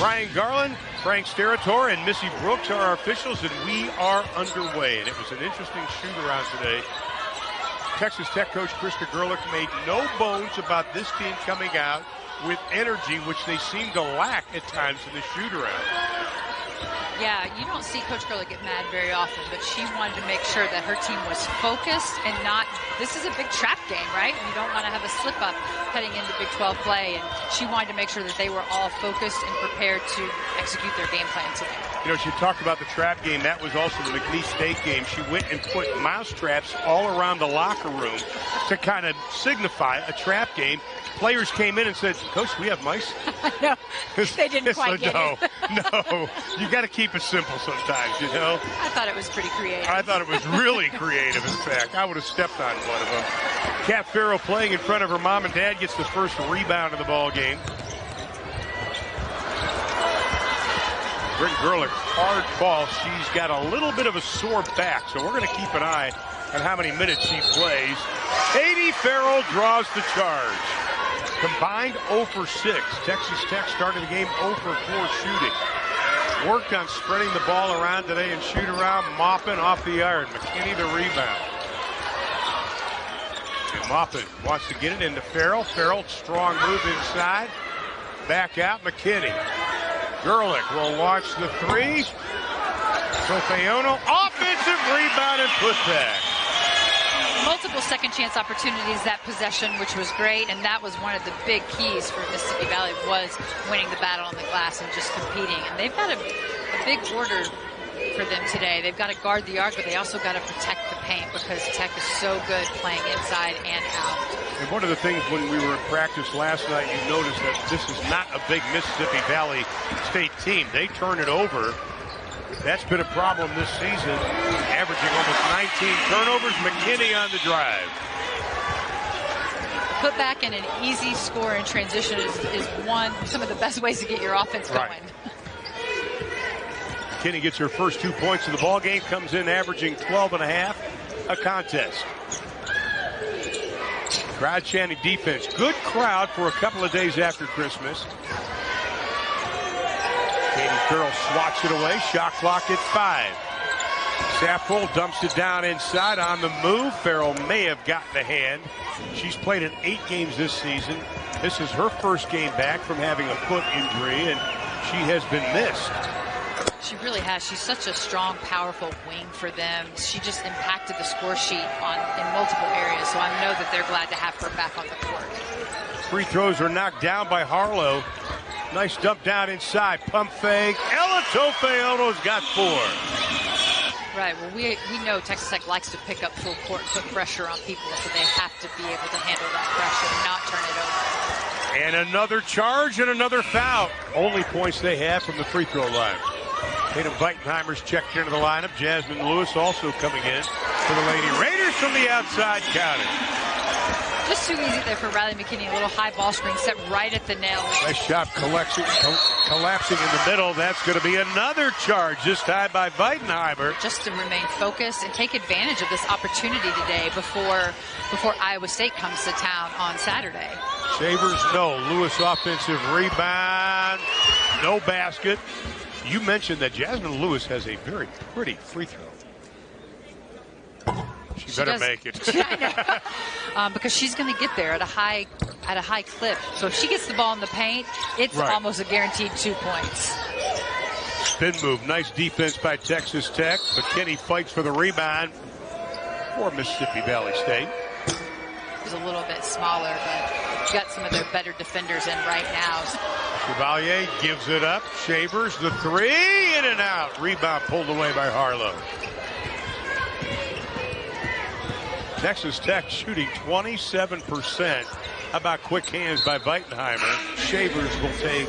Ryan Garland, Frank Steratore, and Missy Brooks are our officials, and we are underway. And it was an interesting shoot-around today. Texas Tech coach Bryn Gerlich made no bones about this team coming out with energy, which they seem to lack at times in the shoot-around. Yeah, you don't see Coach Gerlich get mad very often, but she wanted to make sure that her team was focused and not, this is a big trap game, right? You don't want to have a slip-up heading into Big 12 play, and she wanted to make sure that they were all focused and prepared to execute their game plan today. You know, she talked about the trap game. That was also the McNeese State game. She went and put mouse traps all around the locker room to kind of signify a trap game. Players came in and said, Coach, we have mice? No, they didn't quite get it. No, you got to keep it simple sometimes, you know? I thought it was pretty creative. I thought it was really creative, in fact. I would have stepped on one of them. Kat Farrell playing in front of her mom and dad gets the first rebound of the ball game. Bryn Gerlich, hard ball. She's got a little bit of a sore back, so we're going to keep an eye on how many minutes she plays. Katie Farrell draws the charge. Combined 0 for 6. Texas Tech started the game 0 for 4 shooting. Worked on spreading the ball around today and shoot around, mopping off the iron. McKinney the rebound. And Moppin wants to get it into Farrell. Farrell, strong move inside. Back out, McKinney. Gerlich will launch the three. Tofaeono, offensive rebound and putback. Multiple second chance opportunities that possession, which was great, and that was one of the big keys for Mississippi Valley, was winning the battle on the glass and just competing. And they've got a big order for them today. They've got to guard the arc, but they also got to protect the paint because Tech is so good playing inside and out. And one of the things when we were in practice last night, you noticed that this is not a big Mississippi Valley State team. They turn it over. That's been a problem this season, averaging almost 19 turnovers. McKinney on the drive. Put back in an easy score in transition is some of the best ways to get your offense going. Right. McKinney gets her first 2 points of the ball game, comes in averaging 12.5 a contest. Crowd chanting defense. Good crowd for a couple of days after Christmas. Katie Farrell swats it away. Shot clock at 5. Saffold dumps it down inside on the move. Farrell may have gotten a hand. She's played in 8 games this season. This is her first game back from having a foot injury, and she has been missed. She really has. She's such a strong, powerful wing for them. She just impacted the score sheet in multiple areas, so I know that they're glad to have her back on the court. Free throws are knocked down by Harlow. Nice dump down inside. Pump fake. Ella Tofaeono's got 4. Right. Well, we know Texas Tech likes to pick up full court, put pressure on people, so they have to be able to handle that pressure and not turn it over. And another charge and another foul. Only points they have from the free throw line. Tatum Weitenheimer's checked into the lineup. Jasmine Lewis also coming in for the Lady Raiders from the outside counter. Just too easy there for Rhyle McKinney. A little high ball screen set right at the nail. Nice shot collapsing in the middle. That's going to be another charge, this time by Weitenheimer. Just to remain focused and take advantage of this opportunity today before Iowa State comes to town on Saturday. Shavers, no. Lewis offensive rebound. No basket. You mentioned that Jasmine Lewis has a very pretty free throw. She better make it. Because she's going to get there at a high clip. So if she gets the ball in the paint, it's almost a guaranteed 2 points. Spin move. Nice defense by Texas Tech. McKinney fights for the rebound for Mississippi Valley State. She's a little bit smaller, but you got some of their better defenders in right now. Chevalier gives it up. Shavers the three, in and out. Rebound pulled away by Harlow. Texas Tech shooting 27%. How about quick hands by Weitenheimer? Shavers will take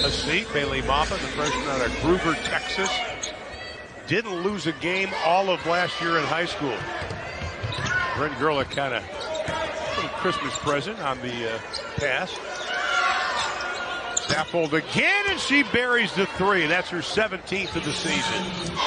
a seat. Bailey Moffa, the freshman out of Groover, Texas. Didn't lose a game all of last year in high school. Bryn Gerlich kind of little Christmas present on the pass. Saffold again, and she buries the three. That's her 17th of the season.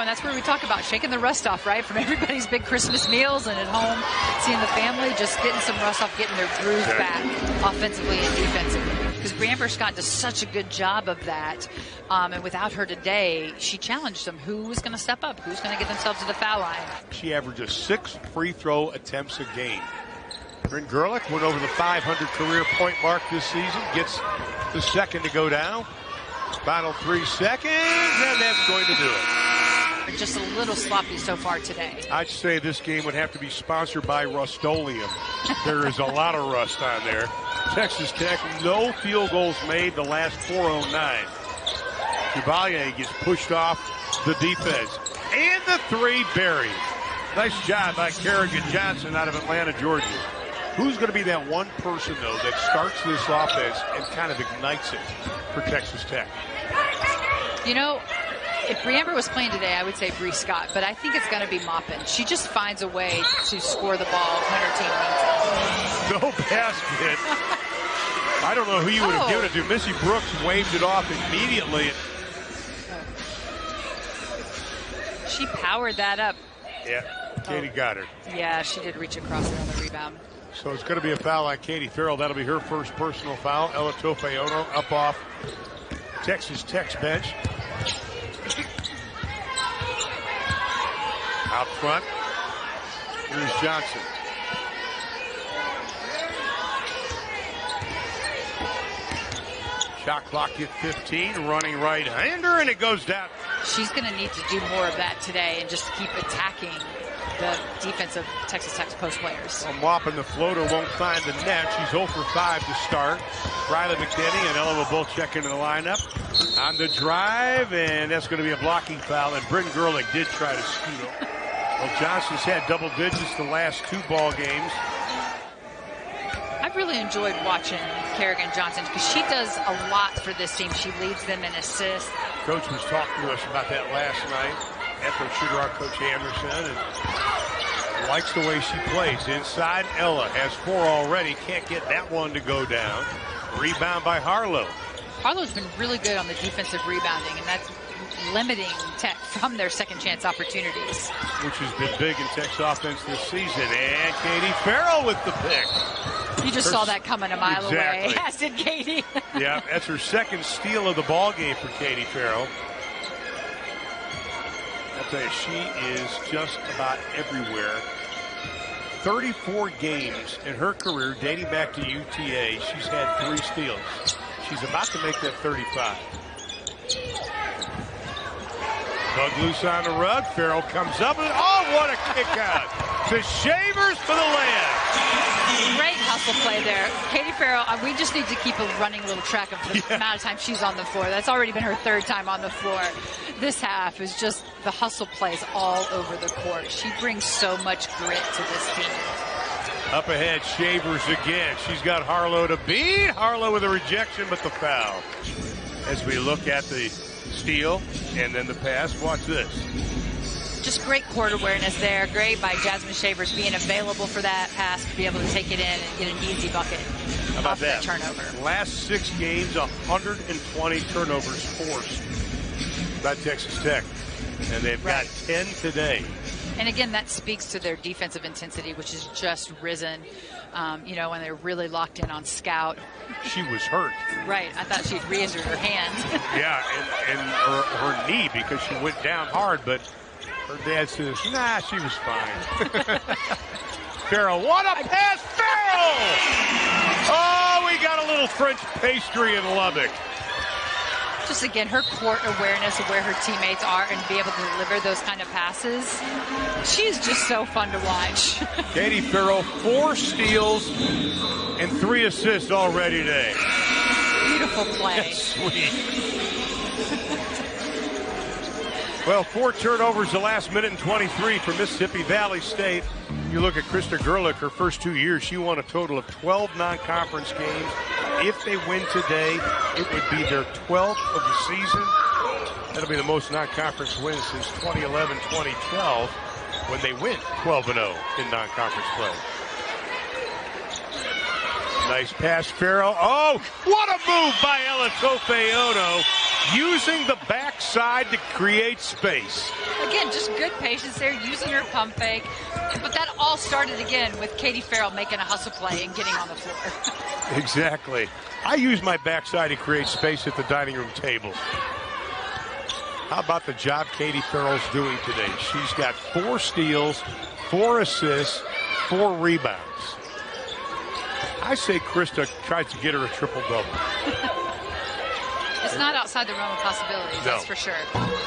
And that's where we talk about shaking the rust off, right? From everybody's big Christmas meals and at home, seeing the family, just getting some rust off, getting their groove back offensively and defensively. Because Brianne Scott does such a good job of that. And without her today, she challenged them. Who was going to step up? Who's going to get themselves to the foul line? She averages 6 free throw attempts a game. Bryn Gerlich went over the 500 career point mark this season. Gets the second to go down. Final 3 seconds, and that's going to do it. Just a little sloppy so far today. I'd say this game would have to be sponsored by Rust-Oleum. There is a lot of rust on there. Texas Tech, no field goals made the last 4:09. Devilettes gets pushed off the defense. And the 3 buried. Nice job by Kerrigan Johnson out of Atlanta, Georgia. Who's going to be that one person, though, that starts this offense and kind of ignites it for Texas Tech? You know, if Brianne was playing today, I would say Bree Scott, but I think it's going to be Maupin. She just finds a way to score the ball when her team needs it. No basket. I don't know who you would have given it to. Missy Brooks waved it off immediately. She powered that up. Yeah, Katie got her. Yeah, she did reach across there on the rebound. So it's going to be a foul on Katie Farrell. That'll be her first personal foul. Ella Tofaeono up off Texas Tech's bench. Out front, here's Johnson. Shot clock at 15, running right-hander, and it goes down. She's going to need to do more of that today and just keep attacking the defense of Texas Tech's post players. Well, Maupin, the floater, won't find the net. She's 0 for 5 to start. Rhyle McKinney and Ella will both check into the lineup. On the drive, and that's going to be a blocking foul, and Bryn Gerlich did try to scoot him. Well, Johnson's had double digits the last 2 ball games. I've really enjoyed watching Kerrigan Johnson because she does a lot for this team. She leads them in assists. Coach was talking to us about that last night after shooter, our Coach Anderson, and likes the way she plays. Inside, Ella has 4 already. Can't get that one to go down. Rebound by Harlow. Harlow's been really good on the defensive rebounding, and that's limiting Tech from their second chance opportunities. Which has been big in Tech's offense this season. And Katie Farrell with the pick. You just saw that coming a mile away, as did Katie. Yeah, that's her second steal of the ball game for Katie Farrell. I'll tell you, she is just about everywhere. 34 games in her career dating back to UTA. She's had 3 steals. She's about to make that 35. Dug loose on the rug. Farrell comes up and, oh, what a kick out to Shavers for the layup. Great hustle play there. Katie Farrell, we just need to keep a running little track of the amount of time she's on the floor. That's already been her 3rd time on the floor. This half is just the hustle plays all over the court. She brings so much grit to this team. Up ahead, Shavers again. She's got Harlow to beat. Harlow with a rejection, but the foul. As we look at the steal and then the pass, watch this. Just great court awareness there. Great by Jasmine Shavers being available for that pass to be able to take it in and get an easy bucket. How about off that turnover? Last 6 games, 120 turnovers forced by Texas Tech. And they've got 10 today. And again, that speaks to their defensive intensity, which has just risen. You know, when they're really locked in on Scout. She was hurt. Right. I thought she'd re-injured her hand. Yeah, and her knee because she went down hard, but her dad says, nah, she was fine. Farrell, what a pass, Farrell! Oh, we got a little French pastry in Lubbock. Just again, her court awareness of where her teammates are and be able to deliver those kind of passes. She's just so fun to watch. Katie Farrell, 4 steals and 3 assists already today. Beautiful play. That's sweet. Well, 4 turnovers the last minute and 23 for Mississippi Valley State. You look at Krista Gerlich, her first 2 years, she won a total of 12 non-conference games. If they win today, it would be their 12th of the season. That'll be the most non-conference wins since 2011-2012 when they went 12-0 in non-conference play. Nice pass, Farrell. Oh, what a move by Ella Tofaeono, using the backside to create space. Again, just good patience there, using her pump fake. But that all started again with Katie Farrell making a hustle play and getting on the floor. Exactly. I use my backside to create space at the dining room table. How about the job Katie Farrell's doing today? She's got 4 steals, 4 assists, 4 rebounds. I say Krista tries to get her a triple-double. It's not outside the realm of possibilities, no. That's for sure.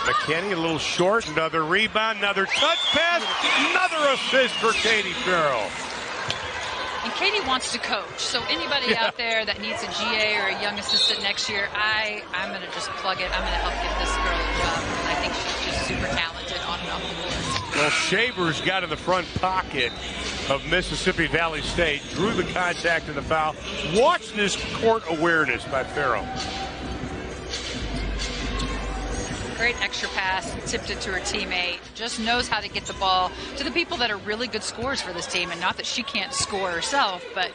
McKinney a little short, another rebound, another touch pass, another assist for Katie Farrell. And Katie wants to coach, so anybody out there that needs a GA or a young assistant next year, I'm going to just plug it. I'm going to help get this girl a job. I think she's just super talented on and off the board. Well, Shavers got in the front pocket of Mississippi Valley State, drew the contact and the foul. Watch this court awareness by Farrell. Great extra pass, tipped it to her teammate. Just knows how to get the ball to the people that are really good scorers for this team. And not that she can't score herself, but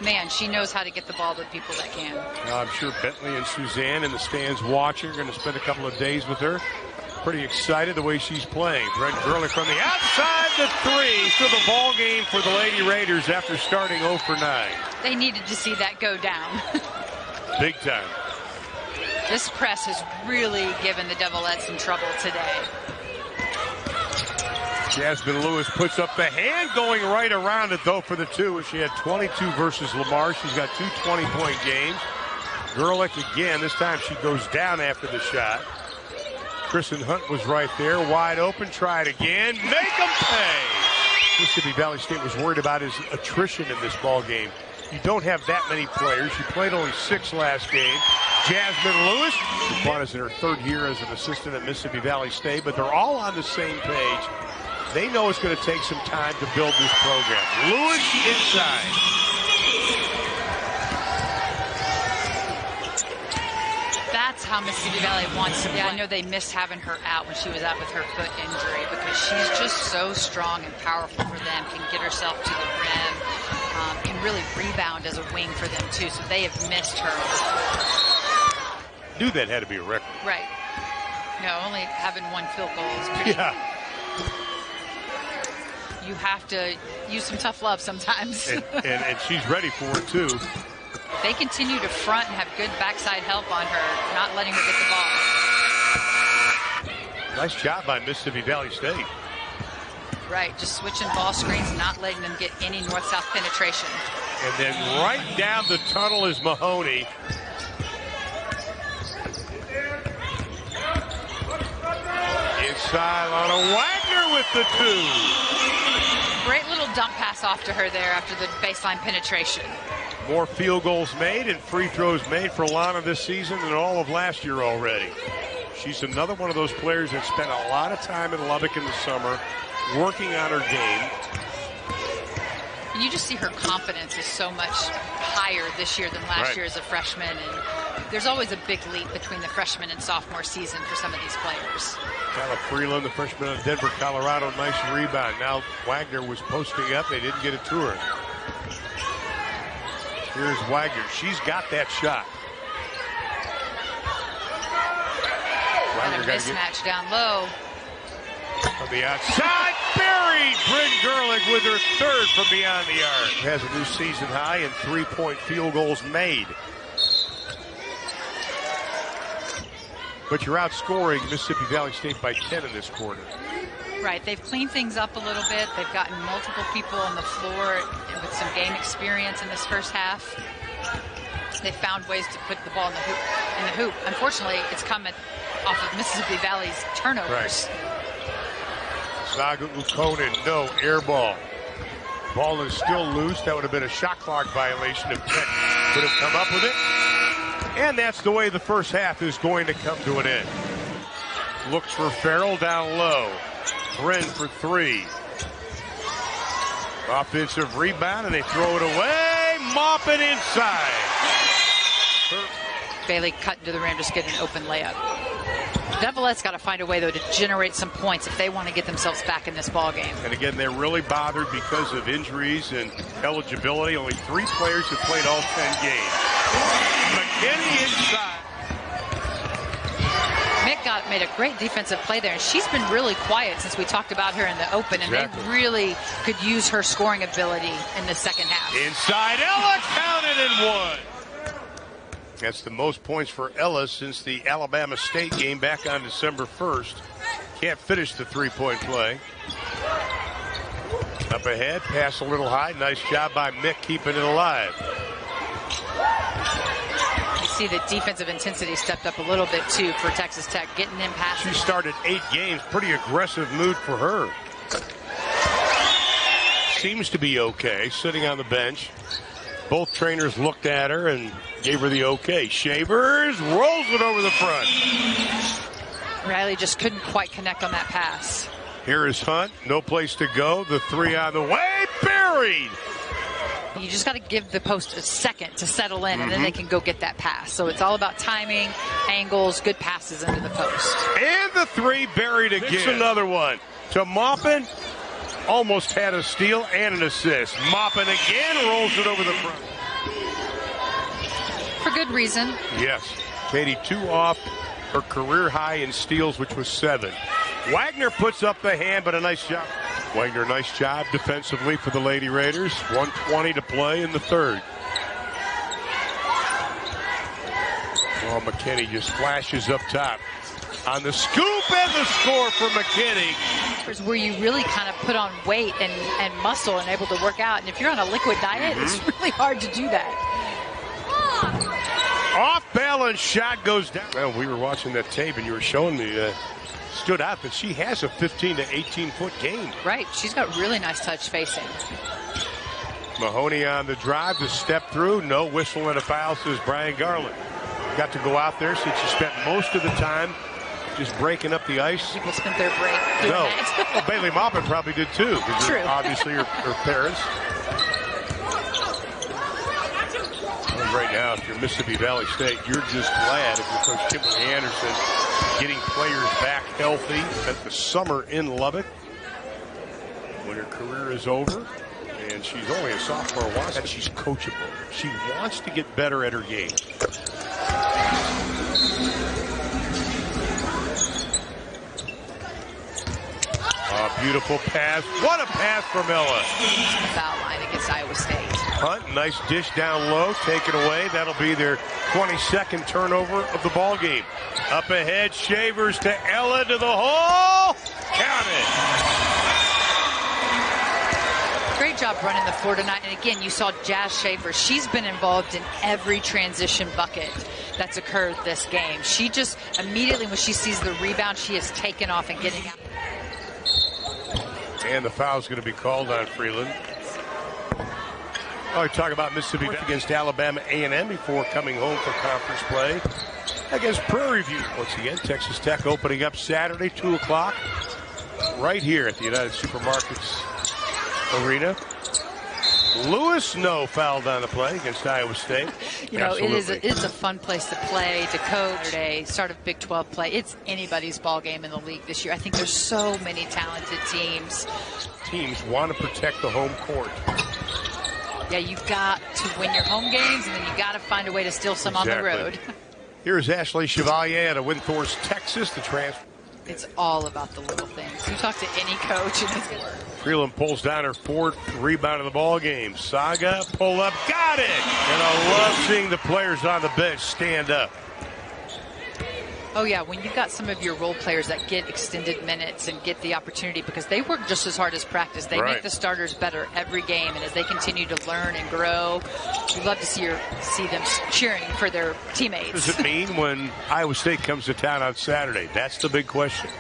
man, she knows how to get the ball to the people that can. I'm sure Bentley and Suzanne in the stands watching are going to spend a couple of days with her. Pretty excited the way she's playing. Bryn Gerlich from the outside, the 3 to the ball game for the Lady Raiders after starting 0 for 9. They needed to see that go down. Big time. This press has really given the Devilettes some trouble today. Jasmine Lewis puts up the hand, going right around it, though, for the 2. She had 22 versus Lamar. She's got 2 20-point games. Gerlich again. This time she goes down after the shot. Kristen Hunt was right there, wide open. Try it again. Make them pay. Mississippi Valley State was worried about his attrition in this ball game. You don't have that many players. She played only 6 last game. Jasmine Lewis, who is in her 3rd year as an assistant at Mississippi Valley State, but they're all on the same page. They know it's going to take some time to build this program. Lewis inside. That's how Mississippi Valley wants to be. I know they missed having her out when she was out with her foot injury because she's just so strong and powerful for them, can get herself to the rim, can really rebound as a wing for them too, so they have missed her. Knew that had to be a record. Right. No, only having 1 field goal is pretty. Yeah. You have to use some tough love sometimes. and she's ready for it too. They continue to front and have good backside help on her, not letting her get the ball. Nice job by Mississippi Valley State. Right, just switching ball screens, not letting them get any north-south penetration. And then right down the tunnel is Mahoney. Inside on a Wagner with the 2. Great little dump pass off to her there after the baseline penetration. More field goals made and free throws made for Lana this season than all of last year already. She's another one of those players that spent a lot of time in Lubbock in the summer working on her game. And you just see her confidence is so much higher this year than last year as a freshman. And there's always a big leap between the freshman and sophomore season for some of these players. Kyla Freeland, the freshman out of Denver, Colorado, nice rebound. Now Wagner was posting up. They didn't get it to her. Here's Wagner. She's got that shot. Another mismatch down low. From the outside, buried. Bryn Gerlich with her 3rd from beyond the arc. Has a new season high in 3-point field goals made. But you're outscoring Mississippi Valley State by 10 in this quarter. Right, they've cleaned things up a little bit. They've gotten multiple people on the floor with some game experience in this first half. They found ways to put the ball in the hoop. Unfortunately, it's coming off of Mississippi Valley's turnovers. Right. Saga Ukonen, no air ball. Ball is still loose. That would have been a shot clock violation if Tech would have come up with it. And that's the way the first half is going to come to an end. Looks for Farrell down low. Bryn for 3. Offensive rebound, and they throw it away. Mop it inside. Bailey cut into the rim, just get an open layup. Devilettes got to find a way, though, to generate some points if they want to get themselves back in this ball game. And again, they're really bothered because of injuries and eligibility. Only 3 players have played all 10 games. McKinney inside. Mick made a great defensive play there, and she's been really quiet since we talked about her in the open, and they really could use her scoring ability in the second half. Inside, Ella counted and 1. That's the most points for Ella since the Alabama State game back on December 1st. Can't finish the 3-point play. Up ahead, pass a little high. Nice job by Mick keeping it alive. You see the defensive intensity stepped up a little bit, too, for Texas Tech, getting them past. She started 8 games. Pretty aggressive mood for her. Seems to be okay, sitting on the bench. Both trainers looked at her and gave her the okay. Shavers rolls it over the front. Rhyle just couldn't quite connect on that pass. Here is Hunt. No place to go. The 3 on the way. Buried. You just got to give the post a second to settle in, and then they can go get that pass. So it's all about timing, angles, good passes into the post. And the 3 buried again. It's another one. To Maupin. Almost had a steal and an assist. Maupin again rolls it over the front. For good reason. Yes. Katie 2 off her career high in steals, which was 7. Wagner puts up the hand, but a nice job. Wagner, nice job defensively for the Lady Raiders. 1:20 to play in the 3rd. Well, McKinney just flashes up top. On the scoop and the score for McKinney. Where you really kind of put on weight and muscle and able to work out. And if you're on a liquid diet, it's really hard to do that. Off balance shot goes down. Well, we were watching that tape and you were showing me stood out that she has a 15 to 18 foot game. Right. She's got really nice touch facing. Mahoney on the drive to step through. No whistle and a foul, says Bryn Gerlich. Got to go out there since she spent most of the time just breaking up the ice. People spent their break doing that. Well, Bailey Maupin probably did too. True. Obviously her parents. And right now, if you're Mississippi Valley State, you're just glad if you're Coach Kimberly Anderson getting players back healthy. Spent the summer in Lubbock when her career is over. And she's only a sophomore. That she's coachable. She wants to get better at her game. Beautiful pass. What a pass from Ella. Foul line against Iowa State. Hunt, nice dish down low, taken away. That'll be their 22nd turnover of the ball game. Up ahead, Shavers to Ella to the hole. Count it. Great job running the floor tonight. And again, you saw Jas Shavers. She's been involved in every transition bucket that's occurred this game. She just immediately, when she sees the rebound, she is taken off and getting out. And the foul's going to be called on Freeland. Oh, we talk about Mississippi against Alabama A&M before coming home for conference play against Prairie View. Once again, Texas Tech opening up Saturday, 2 o'clock, right here at the United Supermarkets Arena. Lewis, no, fouled on the play against Iowa State. You know, it's a fun place to play, to coach. Saturday, start of Big 12 play. It's anybody's ball game in the league this year. I think there's so many talented teams. Teams want to protect the home court. Yeah, you've got to win your home games, and then you've got to find a way to steal some on the road. Here's Ashley Chevalier out of Windthorst, Texas, the transfer. It's all about the little things. You talk to any coach, and it's Freeland pulls down her 4th rebound of the ball game. Saga, pull up, got it! And I love seeing the players on the bench stand up. Oh, yeah, when you've got some of your role players that get extended minutes and get the opportunity, because they work just as hard as practice. They make the starters better every game, and as they continue to learn and grow, you love to see them cheering for their teammates. What does it mean when Iowa State comes to town on Saturday? That's the big question.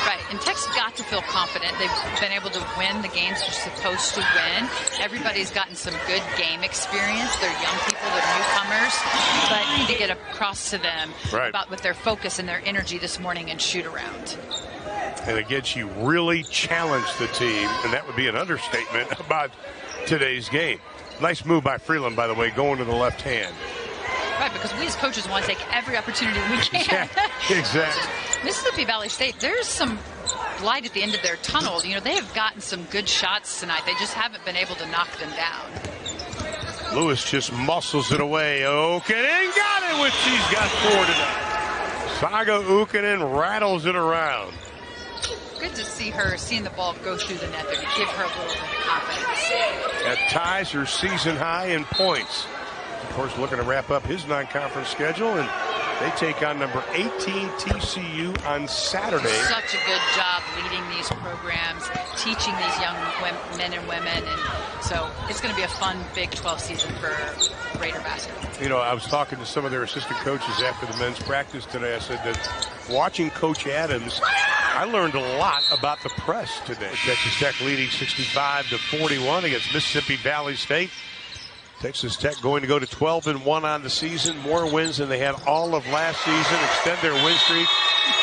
Right, and Tech's got to feel confident. They've been able to win the games they're supposed to win. Everybody's gotten some good game experience. They're young people, they're newcomers, but you need to get across to them about with their focus and their energy this morning and shoot around. And again, she really challenged the team, and that would be an understatement about today's game. Nice move by Freeland, by the way, going to the left hand. Right, because we as coaches want to take every opportunity we can. Exactly. Mississippi Valley State, there's some light at the end of their tunnel. You know, they have gotten some good shots tonight. They just haven't been able to knock them down. Lewis just muscles it away. Ukkonen got it when she's got 4 tonight. Saga Ukkonen rattles it around. Good to see her seeing the ball go through the net there to give her a little bit of confidence. That ties her season high in points. Of course, looking to wrap up his non-conference schedule, and they take on number 18 TCU on Saturday. Such a good job leading these programs, teaching these young men and women, and so it's going to be a fun Big 12 season for Raider basketball. You know, I was talking to some of their assistant coaches after the men's practice today. I said that watching Coach Adams, I learned a lot about the press today. Texas Tech leading 65-41 against Mississippi Valley State. Texas Tech going to go to 12-1 on the season, more wins than they had all of last season, extend their win streak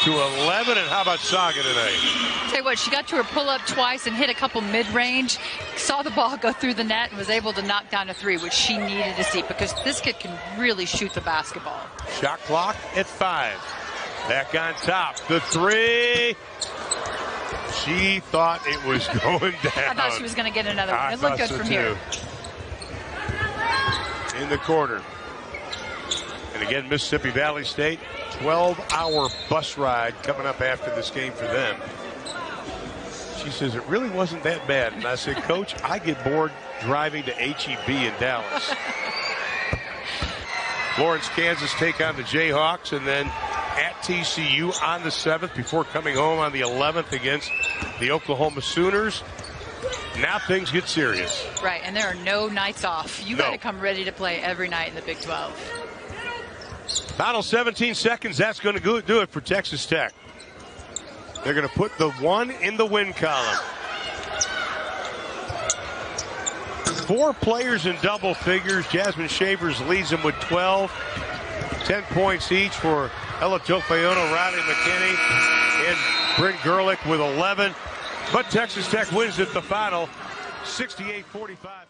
to 11. And how about Saga tonight? Tell you what, she got to her pull-up twice and hit a couple mid-range, saw the ball go through the net, and was able to knock down a 3, which she needed to see because this kid can really shoot the basketball. Shot clock at 5. Back on top, the 3. She thought it was going down. I thought she was going to get another one. It looked good from here. In the corner. And again, Mississippi Valley State, 12-hour bus ride coming up after this game for them. She says it really wasn't that bad. And I said, Coach, I get bored driving to HEB in Dallas. Lawrence, Kansas take on the Jayhawks, and then at TCU on the 7th before coming home on the 11th against the Oklahoma Sooners. Now things get serious. Right, and there are no nights off. You got to come ready to play every night in the Big 12. Final 17 seconds. That's going to do it for Texas Tech. They're going to put the 1 in the win column. 4 players in double figures. Jasmine Shavers leads them with 12. 10 points each for Ella Tofaeono, Rhyle McKinney, and Bryn Gerlich with 11. But Texas Tech wins at the final, 68-45.